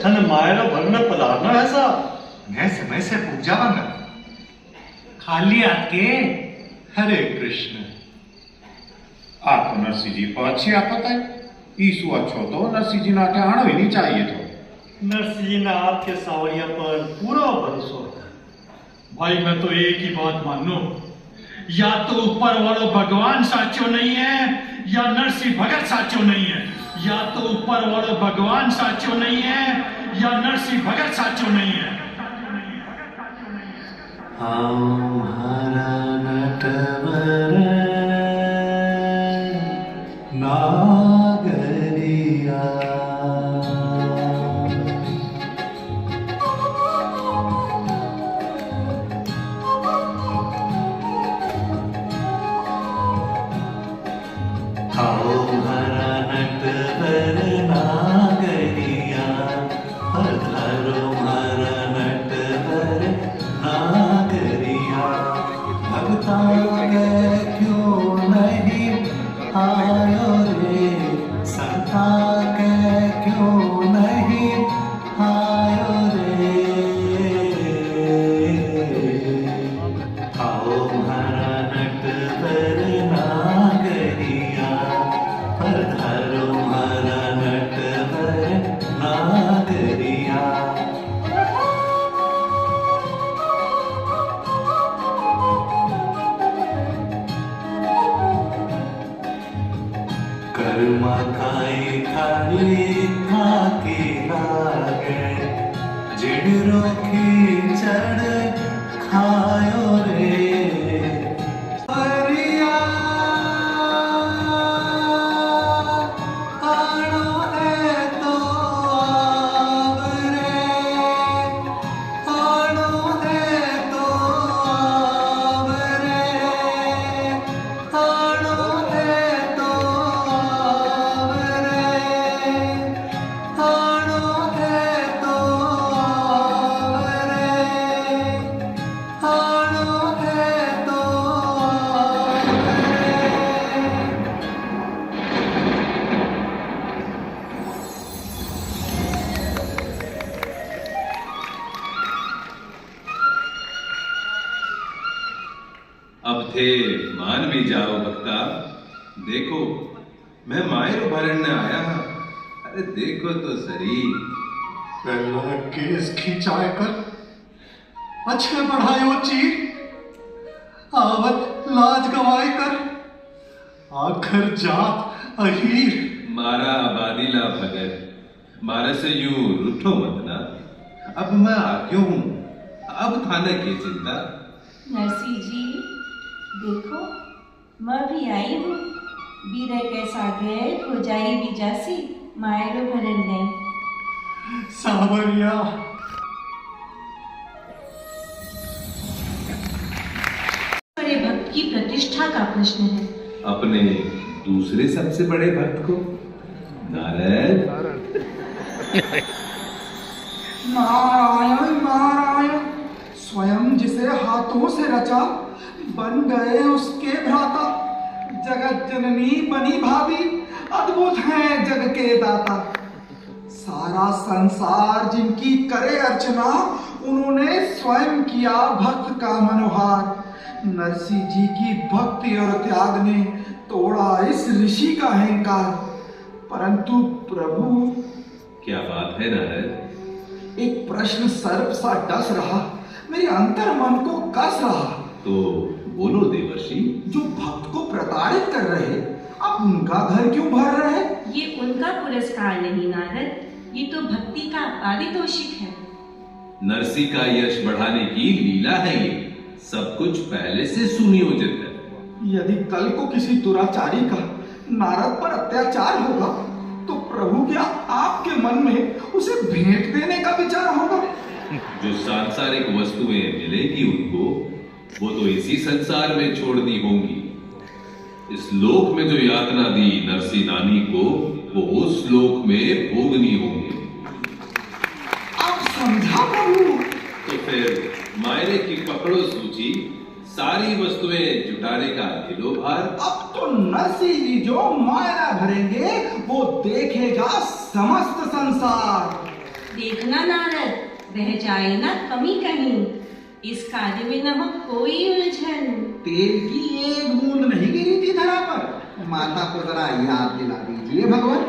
थन मायरो भर में पधारना है साहब। मैं समय से पूजा बंगा खाली आके। हरे कृष्ण। आपको नरसिंह जी को अच्छी आफत है। ईसु अच्छो तो नरसिंह जी नाटे आना ही नहीं चाहिए तो। नरसिंह जी ने आपके सावरिया पर पूरा भरोसा है। भाई मैं तो एक ही बात मानू, या तो ऊपर वालो भगवान साचो नहीं है या नरसिंह भगत साचो नहीं है। या तो ऊपर वालो भगवान साचो नहीं है या नरसिंह भगत साचो नहीं है। हमारा नटवर नागरिया हमारा नटवर नागरिया पधारो हमारा नटवर नागरिया भगता के क्यों नहीं आयो रे संता के क्यों नहीं आयो रे आओ हमारा नटवर नागरिया पधारो हमारा नटवर नागरिया कर्मा खाई खाली खाके लागे जिड़ रोखी चढ़ खायो रे हरिया आनो है तो आवरे आनो है तो आवरे आनो है तो आवरे आनो है तो आवरे आनो है तो अब थे मान भी जाओ भक्ता। देखो मैं मायरो भरने आया। अरे देखो तो सही। पहला केस खिंचाए कर अच्छे बढ़ायो चीर आवत लाज गवाए कर आखिर जात अहीर। मारा आबादीला भगत, मारे से यूं रूठो मत ना। अब मैं आ क्यों हूं, अब थाने की चिंता। नरसिंह जी देखो, मैं भी आई हूँ। बीरे के सागे हो जाई बिजासी मायरो भरन नहीं। सावरिया बड़े भक्त की प्रतिष्ठा का प्रश्न है। अपने दूसरे सबसे बड़े भक्त को नारायण। नारायण नारायण, स्वयं जिसे हाथों से रचा बन गए उसके भ्राता। जगत जननी बनी भाभी, अद्भुत हैं जग के दाता। सारा संसार जिनकी करे अर्चना, उन्होंने स्वयं किया भक्त का मनोहार। नरसिंह जी की भक्ति और त्याग ने तोड़ा इस ऋषि का अहंकार। परंतु प्रभु, क्या बात है नारायण? एक प्रश्न सर्प सा डस रहा, मेरे अंतर मन को कस रहा। तो बोलो देवर्षि। जो भक्त को प्रताड़ित कर रहे, आप उनका घर क्यों भर रहे? ये उनका पुरस्कार नहीं नारद, ये तो भक्ति का पारितोषिक है। नरसिंह का यश बढ़ाने की लीला है ये। सब कुछ पहले से सुनियोजित है। यदि कल को किसी दुराचारी का नारद पर अत्याचार होगा, तो प्रभु क्या आपके मन में उसे भेंट देने का विचार होगा? जो सांसारिक वस्तुएं मिलेगी उनको, वो तो इसी संसार में छोड़नी होंगी। इस लोक में जो यातना दी नरसिंह नानी को, वो उस लोक में भोगनी होंगी। आप समझा प्रभु? तो फिर मायरे की पकड़ो सूची, सारी वस्तुएं जुटाने का ले लो भार। अब तो नरसिंह जी जो मायरा भरेंगे, वो देखेगा समस्त संसार। देखना नारद, रह जाए ना कमी कहीं, इस कार्य में न हो कोई उलझन। तेल की एक बूंद नहीं गिरी थी धरा पर, माता को जरा याद दिला दीजिए भगवान।